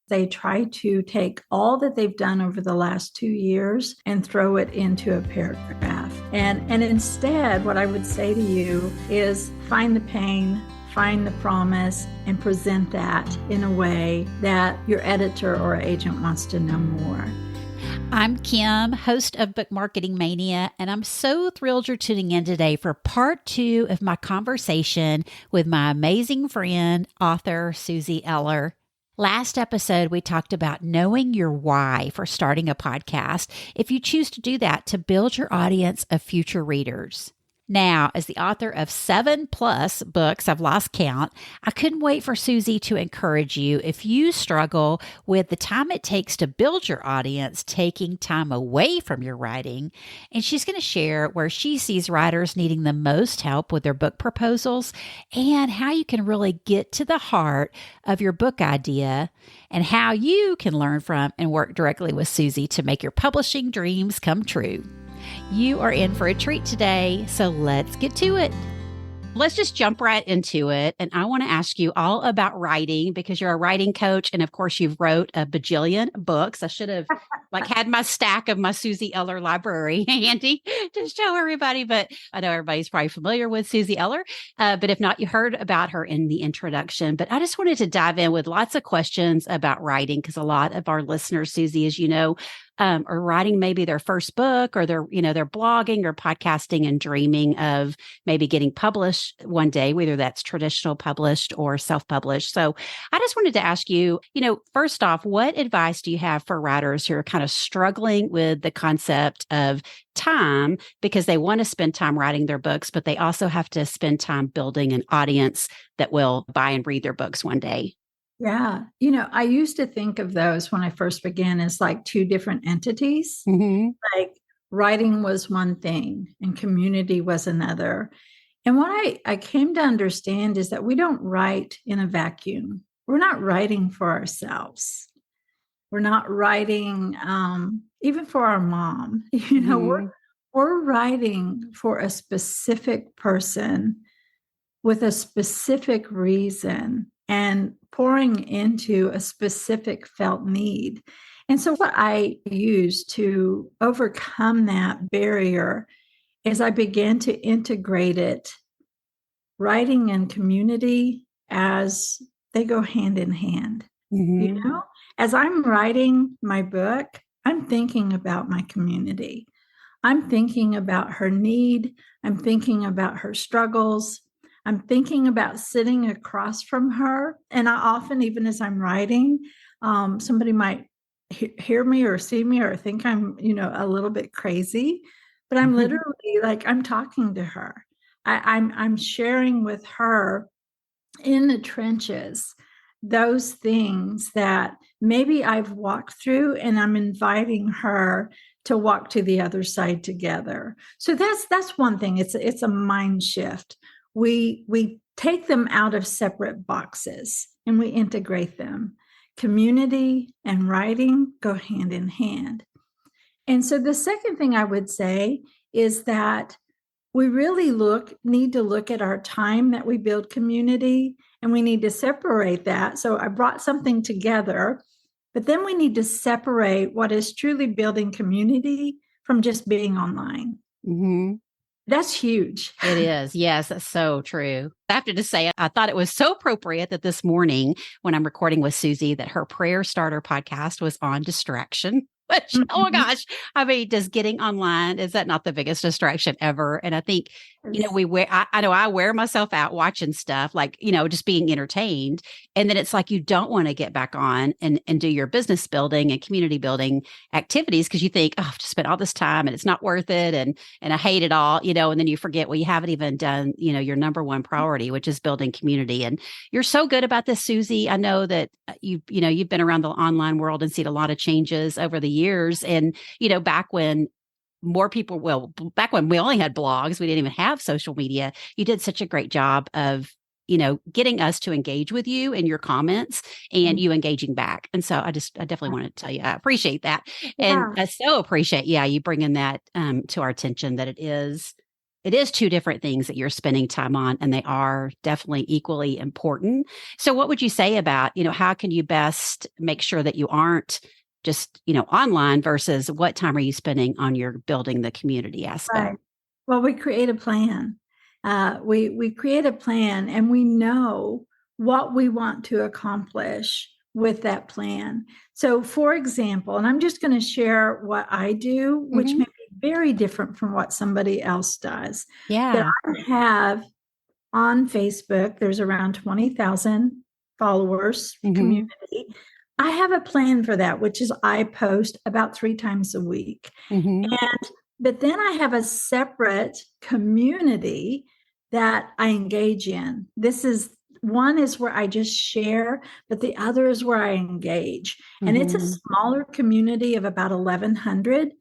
They try to take all that they've done over the last 2 years and throw it into a paragraph. And instead, what I would say to you is find the pain, find the promise, and present that in a way that your editor or agent wants to know more. I'm Kim, host of Book Marketing Mania, and I'm so thrilled you're tuning in today for part 2 of my conversation with my amazing friend, author Suzie Eller. Last episode, we talked about knowing your why for starting a podcast, if you choose to do that to build your audience of future readers. Now, as the author of 7+ books, I've lost count, I couldn't wait for Suzie to encourage you if you struggle with the time it takes to build your audience, taking time away from your writing. And she's going to share where she sees writers needing the most help with their book proposals and how you can really get to the heart of your book idea and how you can learn from and work directly with Suzie to make your publishing dreams come true. You are in for a treat today, so let's get to it. Let's just jump right into it. And I want to ask you all about writing because you're a writing coach. And of course, you've wrote a bajillion books. I should have had my stack of my Suzie Eller library handy to show everybody. But I know everybody's probably familiar with Suzie Eller. But if not, you heard about her in the introduction. But I just wanted to dive in with lots of questions about writing because a lot of our listeners, Suzie, as you know, are writing maybe their first book or they're blogging or podcasting and dreaming of maybe getting published one day, whether that's traditional published or self-published. So I just wanted to ask you, first off, what advice do you have for writers who are kind of struggling with the concept of time because they want to spend time writing their books, but they also have to spend time building an audience that will buy and read their books one day? Yeah. I used to think of those when I first began as like two different entities. Mm-hmm. Like writing was one thing and community was another. And what I came to understand is that we don't write in a vacuum. We're not writing for ourselves. We're not writing even for our mom. We're writing for a specific person with a specific reason and pouring into a specific felt need. And so what I use to overcome that barrier is I began to integrate it, writing and community, as they go hand in hand. Mm-hmm. As I'm writing my book, I'm thinking about my community. I'm thinking about her need. I'm thinking about her struggles. I'm thinking about sitting across from her. And I often, even as I'm writing, somebody might hear me or see me or think I'm, a little bit crazy, but I'm literally I'm talking to her. I'm sharing with her in the trenches those things that maybe I've walked through, and I'm inviting her to walk to the other side together. So that's one thing. It's a mind shift. We take them out of separate boxes and we integrate them. Community and writing go hand in hand. And so the second thing I would say is that we really need to look at our time that we build community, and we need to separate that. So I brought something together, but then we need to separate what is truly building community from just being online. Mm-hmm. That's huge. It is. Yes, that's so true. I have to just say, I thought it was so appropriate that this morning when I'm recording with Suzie, that her prayer starter podcast was on distraction. Which, oh my gosh, I mean, just getting online, is that not the biggest distraction ever? And I think, I know I wear myself out watching stuff just being entertained. And then it's like, you don't want to get back on and do your business building and community building activities because you think, oh, I've just spent all this time and it's not worth it. And I hate it all, and then you forget, well, you haven't even done, your number one priority, which is building community. And you're so good about this, Suzie. I know that you've been around the online world and seen a lot of changes over the years. And, back when back when we only had blogs, we didn't even have social media, you did such a great job of, getting us to engage with you in your comments and you engaging back. And so I definitely want to tell you, I appreciate that. And I so appreciate, you bringing that to our attention, that it is it is two different things that you're spending time on, and they are definitely equally important. So what would you say about, how can you best make sure that you aren't just, online versus what time are you spending on your building the community aspect? Right. Well, we create a plan. We create a plan, and we know what we want to accomplish with that plan. So, for example, and I'm just going to share what I do, which Hmm. may be very different from what somebody else does. That Yeah. I have on Facebook, there's around 20,000 followers Hmm. community. I have a plan for that, which is I post about 3 times a week. Hmm. But then I have a separate community that I engage in. This is one is where I just share, but the other is where I engage. And it's a Hmm. smaller community of about 1,100.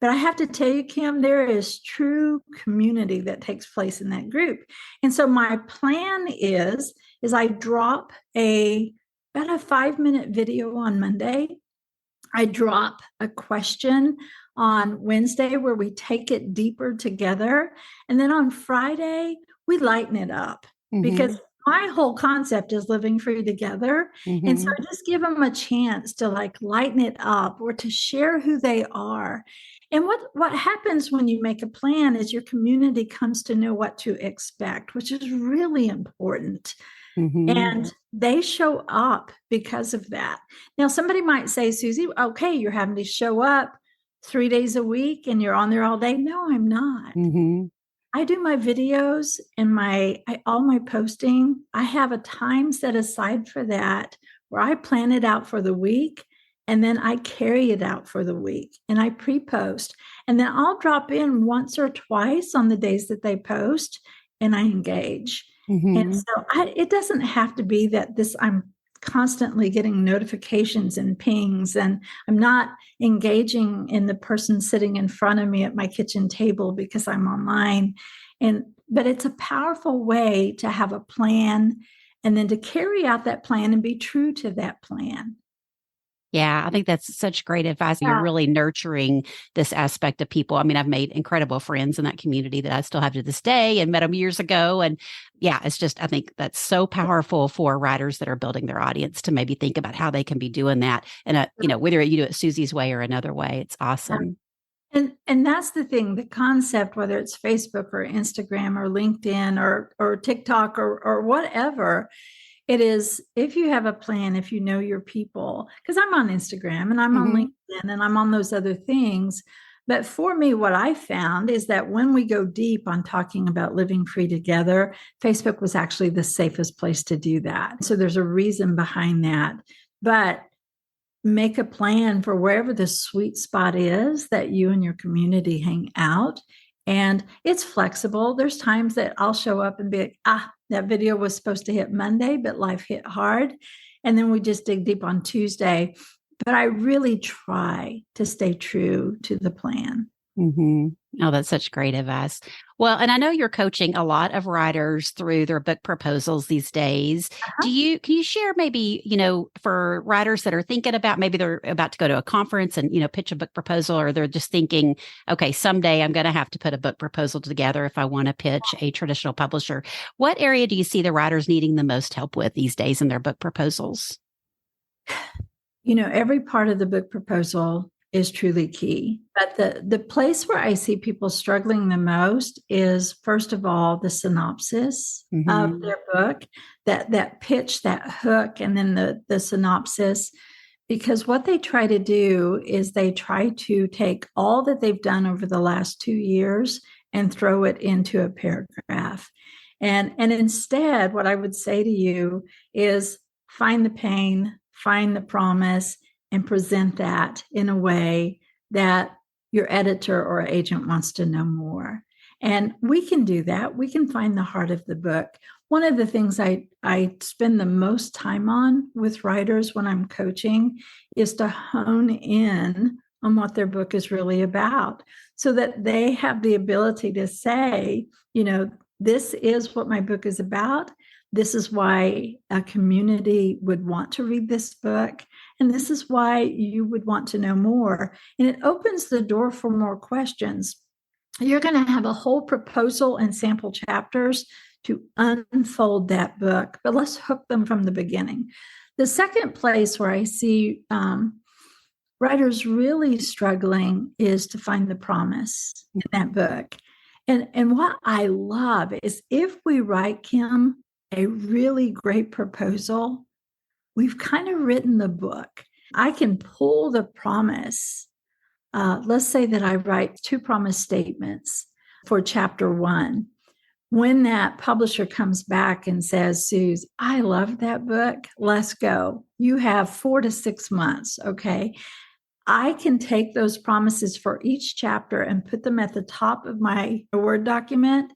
But I have to tell you, Kim, there is true community that takes place in that group. And so my plan is I drop about a 5-minute video on Monday. I drop a question on Wednesday where we take it deeper together. And then on Friday, we lighten it up Hmm. because my whole concept is living free together. And so Hmm. I just give them a chance to like lighten it up or to share who they are. And what happens when you make a plan is your community comes to know what to expect, which is really important. Hmm. And they show up because of that. Now, somebody might say, Suzie, okay, you're having to show up 3 days a week and you're on there all day. No, I'm not. Hmm. I do my videos and all my posting. I have a time set aside for that where I plan it out for the week and then I carry it out for the week and I pre-post. And then I'll drop in once or twice on the days that they post and I engage. And Hmm. so it doesn't have to be that I'm constantly getting notifications and pings, and I'm not engaging in the person sitting in front of me at my kitchen table because I'm online. But it's a powerful way to have a plan and then to carry out that plan and be true to that plan. Yeah, I think that's such great advice. You're Yeah. really nurturing this aspect of people. I mean, I've made incredible friends in that community that I still have to this day and met them years ago. And yeah, it's just, I think that's so powerful for writers that are building their audience to maybe think about how they can be doing that. And, whether you do it Susie's way or another way, it's awesome. And that's the thing, the concept, whether it's Facebook or Instagram or LinkedIn or TikTok or whatever, it is if you have a plan, if you know your people, because I'm on Instagram and I'm on Hmm. LinkedIn and I'm on those other things. But for me, what I found is that when we go deep on talking about living free together, Facebook was actually the safest place to do that. So there's a reason behind that. But make a plan for wherever the sweet spot is that you and your community hang out. And it's flexible. There's times that I'll show up and be like, that video was supposed to hit Monday, but life hit hard. And then we just dig deep on Tuesday. But I really try to stay true to the plan. Hmm. Oh, that's such great advice. Well, and I know you're coaching a lot of writers through their book proposals these days. Can you share maybe, for writers that are thinking about maybe they're about to go to a conference and, pitch a book proposal, or they're just thinking, okay, someday I'm going to have to put a book proposal together if I want to pitch a traditional publisher. What area do you see the writers needing the most help with these days in their book proposals? Every part of the book proposal is truly key. But the place where I see people struggling the most is, first of all, the synopsis of Hmm. their book, that pitch, that hook, and then the synopsis. Because what they try to do is they try to take all that they've done over the last 2 years and throw it into a paragraph. And instead, what I would say to you is find the pain, find the promise, and present that in a way that your editor or agent wants to know more. And we can do that. We can find the heart of the book. One of the things I spend the most time on with writers when I'm coaching is to hone in on what their book is really about so that they have the ability to say, this is what my book is about. This is why a community would want to read this book. And this is why you would want to know more. And it opens the door for more questions. you're going to have a whole proposal and sample chapters to unfold that book. But let's hook them from the beginning. The second place where I see writers really struggling is to find the promise in that book. And what I love is if we write, Kim, a really great proposal, we've kind of written the book. I can pull the promise. Let's say that I write 2 promise statements for chapter 1. When that publisher comes back and says, Suze, I love that book, let's go. You have 4 to 6 months, okay? I can take those promises for each chapter and put them at the top of my Word document,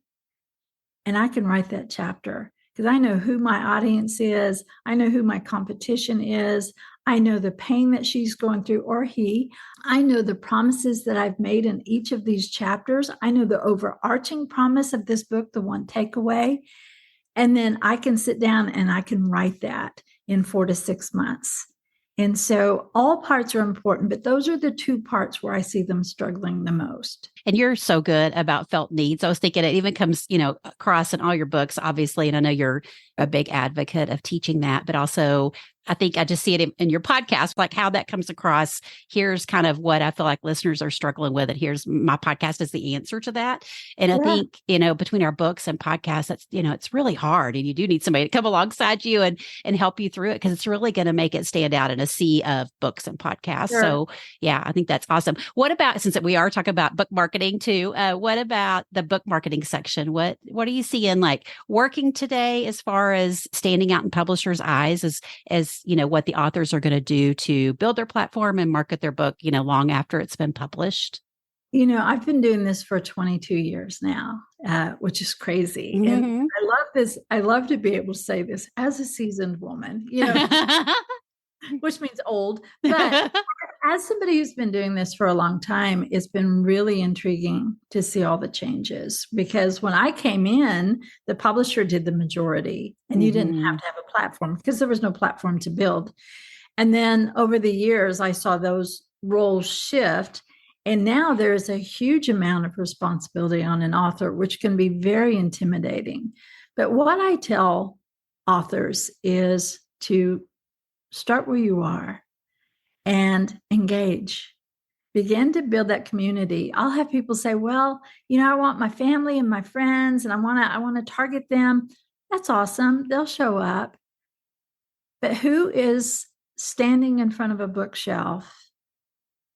and I can write that chapter because I know who my audience is. I know who my competition is. I know the pain that she's going through, or he. I know the promises that I've made in each of these chapters. I know the overarching promise of this book, the one takeaway. And then I can sit down and I can write that in 4 to 6 months. And so all parts are important, but those are the 2 parts where I see them struggling the most. And you're so good about felt needs. I was thinking it even comes, across in all your books, obviously. And I know you're a big advocate of teaching that, but also I think I just see it in your podcast, like how that comes across. Here's kind of what I feel like listeners are struggling with. And here's my podcast is the answer to that. And I think, between our books and podcasts, that's, it's really hard. And you do need somebody to come alongside you and help you through it, because it's really going to make it stand out in a sea of books and podcasts. Sure. So yeah, I think that's awesome. What about, since we are talking about book marketing too, what about the book marketing section? What are you seeing like working today as far as standing out in publishers' eyes as what the authors are going to do to build their platform and market their book, long after it's been published? I've been doing this for 22 years now, which is crazy. Mm-hmm. And I love this. I love to be able to say this as a seasoned woman, which means old. But as somebody who's been doing this for a long time, it's been really intriguing to see all the changes. Because when I came in, the publisher did the majority, and you didn't have to have a platform because there was no platform to build. And then over the years, I saw those roles shift. And now there's a huge amount of responsibility on an author, which can be very intimidating. But what I tell authors is to start where you are and engage. Begin to build that community. I'll have people say, well, I want my family and my friends, and I want to target them. That's awesome. They'll show up. But who is standing in front of a bookshelf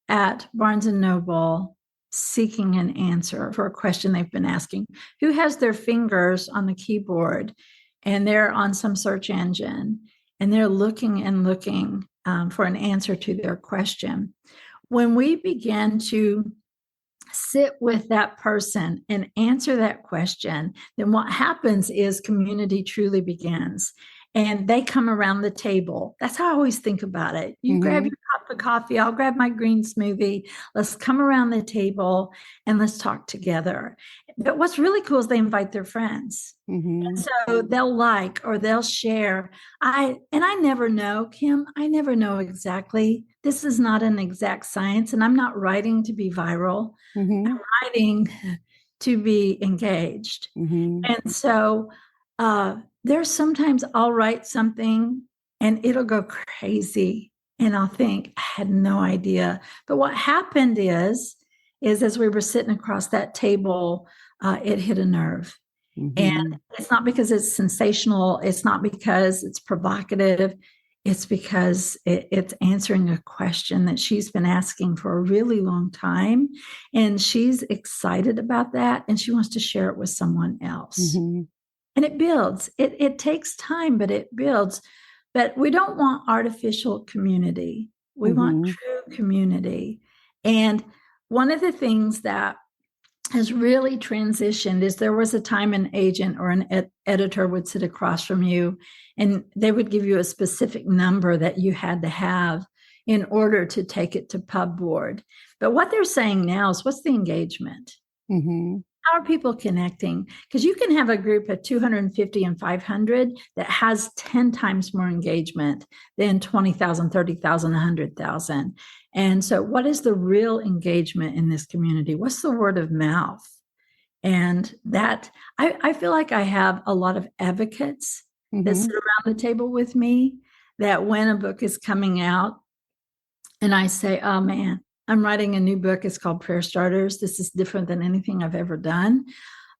at Barnes & Noble seeking an answer for a question they've been asking? Who has their fingers on the keyboard and they're on some search engine and they're looking and looking for an answer to their question? When we begin to sit with that person and answer that question, then what happens is community truly begins. And they come around the table. That's how I always think about it. You grab your cup of coffee, I'll grab my green smoothie. Let's come around the table and let's talk together. But what's really cool is they invite their friends. And so they'll like or they'll share. I never know, Kim, I never know exactly. This is not an exact science, and I'm not writing to be viral. I'm writing to be engaged. And so there's sometimes I'll write something and it'll go crazy. And I'll think, I had no idea. But what happened is as we were sitting across that table, it hit a nerve. And it's not because it's sensational. It's not because it's provocative. It's because it's answering a question that she's been asking for a really long time. And she's excited about that. And she wants to share it with someone else. And it builds. It takes time, but it builds. But we don't want artificial community. We want true community. And one of the things that has really transitioned is there was a time an agent or an editor would sit across from you and they would give you a specific number that you had to have in order to take it to pub board. But what they're saying now is, what's the engagement? How are people connecting? Because you can have a group of 250 and 500 that has 10 times more engagement than 20,000, 30,000, 100,000. And so what is the real engagement in this community? What's the word of mouth? And that I feel like I have a lot of advocates that sit around the table with me, that when a book is coming out and I say, oh man, I'm writing a new book. It's called Prayer Starters. This is different than anything I've ever done.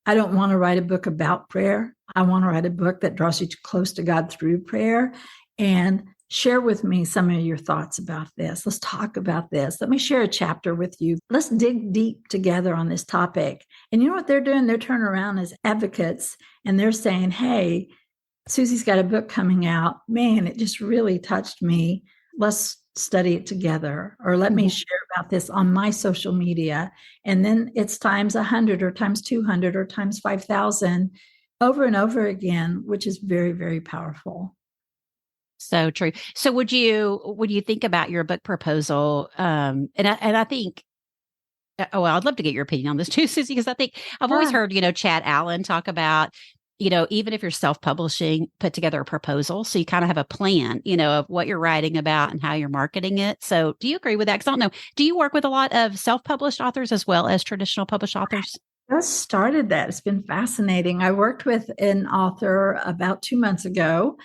I don't want to write a book about prayer. I want to write a book that draws you close to God through prayer. And share with me some of your thoughts about this. Let's talk about this. Let me share a chapter with you. Let's dig deep together on this topic. And you know what they're doing? They're turning around as advocates and they're saying, hey, Susie's got a book coming out. Man, it just really touched me. Let's study it together, or let me share about this on my social media. And then it's times 100 or times 200 or times 5,000 over and over again, which is very, very powerful. So true. So would you think about your book proposal? And I think, well, I'd love to get your opinion on this too, Susie, because I think I've always heard, Chad Allen talk about, even if you're self-publishing, put together a proposal. So you kind of have a plan, of what you're writing about and how you're marketing it. So do you agree with that? Because I don't know, do you work with a lot of self-published authors as well as traditional published authors? Just started that. It's been fascinating. I worked with an author about 2 months ago,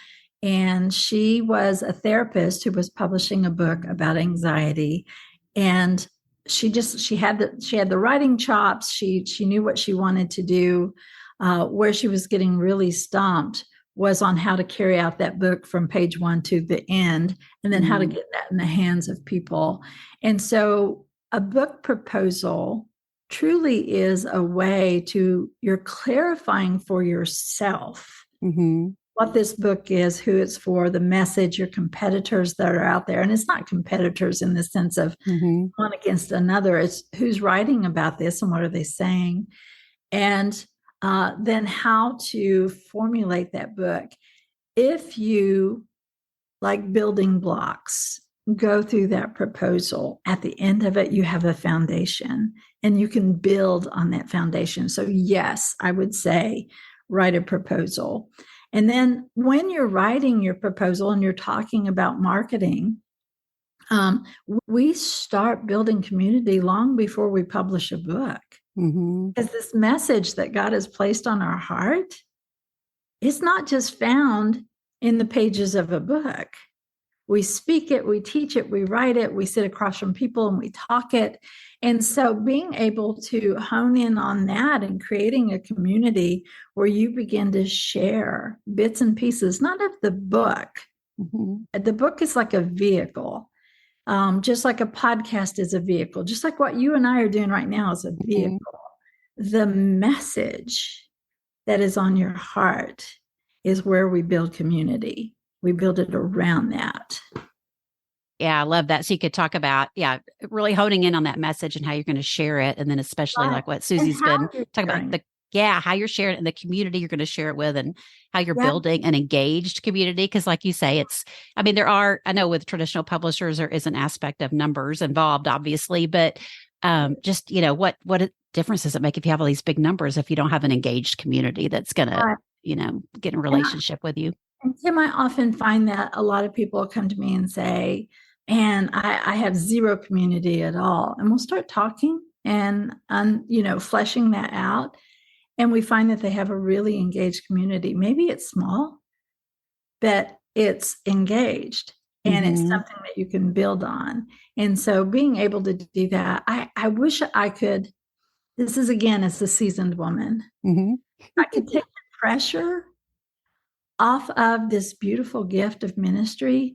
and she was a therapist who was publishing a book about anxiety. And she had the writing chops. She knew what she wanted to do. Where she was getting really stumped was on how to carry out that book from page 1 to the end, and then how to get that in the hands of people. And so a book proposal truly is a way to, you're clarifying for yourself what this book is, who it's for, the message, your competitors that are out there. And it's not competitors in the sense of one against another. It's who's writing about this and what are they saying. And then how to formulate that book. If you, like building blocks, go through that proposal, at the end of it, you have a foundation and you can build on that foundation. So yes, I would say write a proposal. And then when you're writing your proposal and you're talking about marketing, we start building community long before we publish a book. Because this message that God has placed on our heart is not just found in the pages of a book. We speak it, we teach it, we write it, we sit across from people and we talk it. And so being able to hone in on that and creating a community where you begin to share bits and pieces, not of the book. The book is like a vehicle. Just like a podcast is a vehicle, just like what you and I are doing right now is a vehicle. The message that is on your heart is where we build community. We build it around that. Yeah, I love that. So you could talk about, really honing in on that message and how you're going to share it. And then especially like what Susie's been talking about, how you're sharing it and the community you're going to share it with, and how you're building an engaged community. Because like you say, I know with traditional publishers, there is an aspect of numbers involved, obviously, but just, what difference does it make if you have all these big numbers if you don't have an engaged community that's going to, get in a relationship with you? And Tim, I often find that a lot of people come to me and say, and I have zero community at all. And we'll start talking and, fleshing that out. And we find that they have a really engaged community. Maybe it's small, but it's engaged and it's something that you can build on. And so being able to do that, I wish I could, this is again, as a seasoned woman, I could take the pressure off of this beautiful gift of ministry.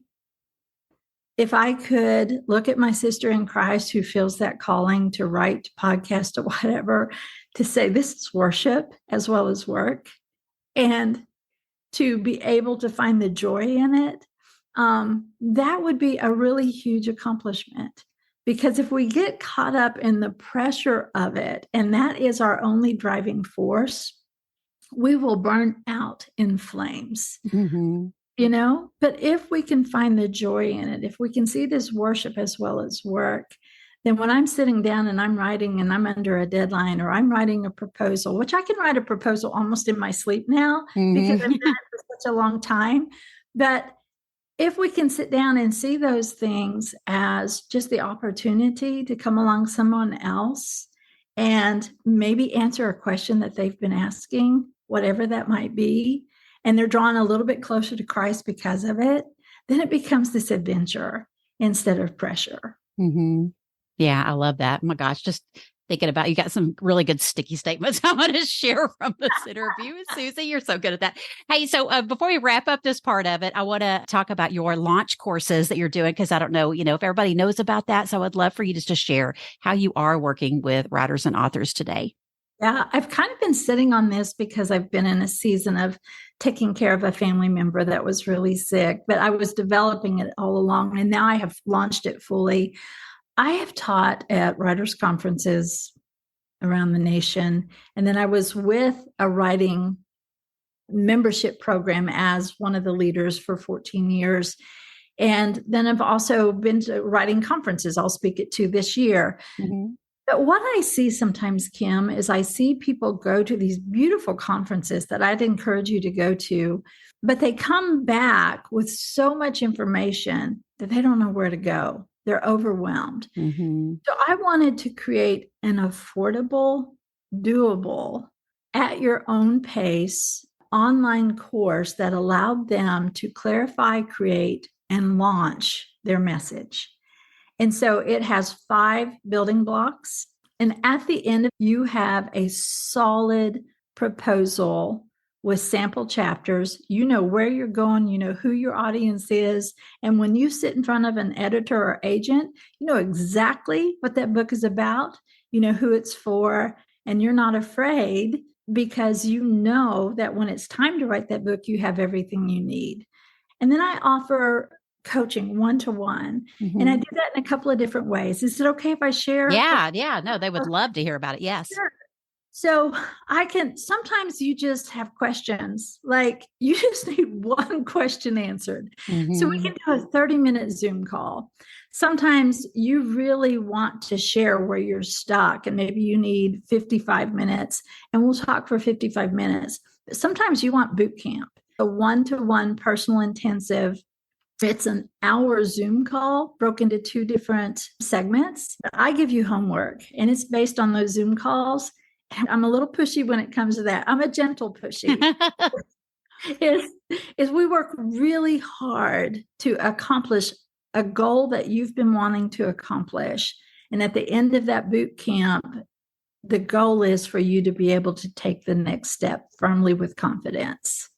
If I could look at my sister in Christ who feels that calling to write, to podcast, or whatever, to say this is worship as well as work, and to be able to find the joy in it, that would be a really huge accomplishment. Because if we get caught up in the pressure of it, and that is our only driving force, we will burn out in flames. But if we can find the joy in it, if we can see this worship as well as work, then when I'm sitting down and I'm writing and I'm under a deadline, or I'm writing a proposal, which I can write a proposal almost in my sleep now because I've done it for such a long time. But if we can sit down and see those things as just the opportunity to come along someone else and maybe answer a question that they've been asking, whatever that might be, and they're drawn a little bit closer to Christ because of it, then it becomes this adventure instead of pressure. Mm-hmm. Yeah, I love that. Oh my gosh, just thinking about, you got some really good sticky statements I want to share from this interview. Suzie, you're so good at that. Hey, so before we wrap up this part of it, I want to talk about your launch courses that you're doing, because I don't know, if everybody knows about that. So I'd love for you just to share how you are working with writers and authors today. Yeah, I've kind of been sitting on this because I've been in a season of taking care of a family member that was really sick, but I was developing it all along, and now I have launched it fully. I have taught at writers' conferences around the nation, and then I was with a writing membership program as one of the leaders for 14 years. And then I've also been to writing conferences. I'll speak at 2 this year. Mm-hmm. But what I see sometimes, Kim, is I see people go to these beautiful conferences that I'd encourage you to go to, but they come back with so much information that they don't know where to go. They're overwhelmed. Mm-hmm. So I wanted to create an affordable, doable, at your own pace online course that allowed them to clarify, create, and launch their message. And so it has 5 building blocks. And at the end, you have a solid proposal with sample chapters. You know where you're going, you know who your audience is. And when you sit in front of an editor or agent, you know exactly what that book is about, you know who it's for, and you're not afraid because you know that when it's time to write that book, you have everything you need. And then I offer coaching one-to-one. Mm-hmm. And I do that in a couple of different ways. Is it okay if I share? Yeah. No, they would love to hear about it. Yes. Sure. So sometimes you just have questions, like you just need one question answered. Mm-hmm. So we can do a 30-minute Zoom call. Sometimes you really want to share where you're stuck and maybe you need 55 minutes and we'll talk for 55 minutes. But sometimes you want boot camp, a one-to-one personal intensive. It's an hour Zoom call broken into 2 different segments. I give you homework and it's based on those Zoom calls. I'm a little pushy when it comes to that. I'm a gentle pushy. is we work really hard to accomplish a goal that you've been wanting to accomplish. And at the end of that boot camp, the goal is for you to be able to take the next step firmly with confidence.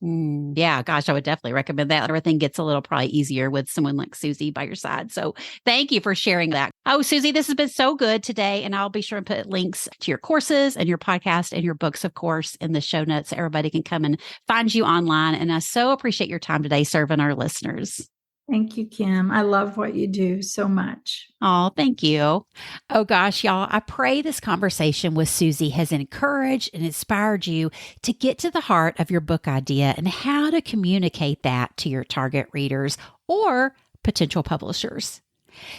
Yeah, gosh, I would definitely recommend that. Everything gets a little probably easier with someone like Suzie by your side. So thank you for sharing that. Oh, Suzie, this has been so good today. And I'll be sure to put links to your courses and your podcast and your books, of course, in the show notes so everybody can come and find you online. And I so appreciate your time today serving our listeners. Thank you, Kim. I love what you do so much. Oh, thank you. Oh, gosh, y'all. I pray this conversation with Suzie has encouraged and inspired you to get to the heart of your book idea and how to communicate that to your target readers or potential publishers.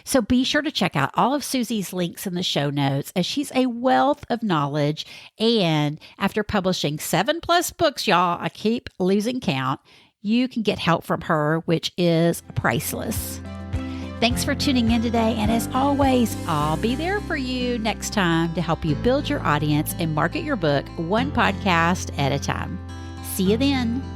So be sure to check out all of Suzie's links in the show notes, as she's a wealth of knowledge. And after publishing 7+ books, y'all, I keep losing count, you can get help from her, which is priceless. Thanks for tuning in today. And as always, I'll be there for you next time to help you build your audience and market your book one podcast at a time. See you then.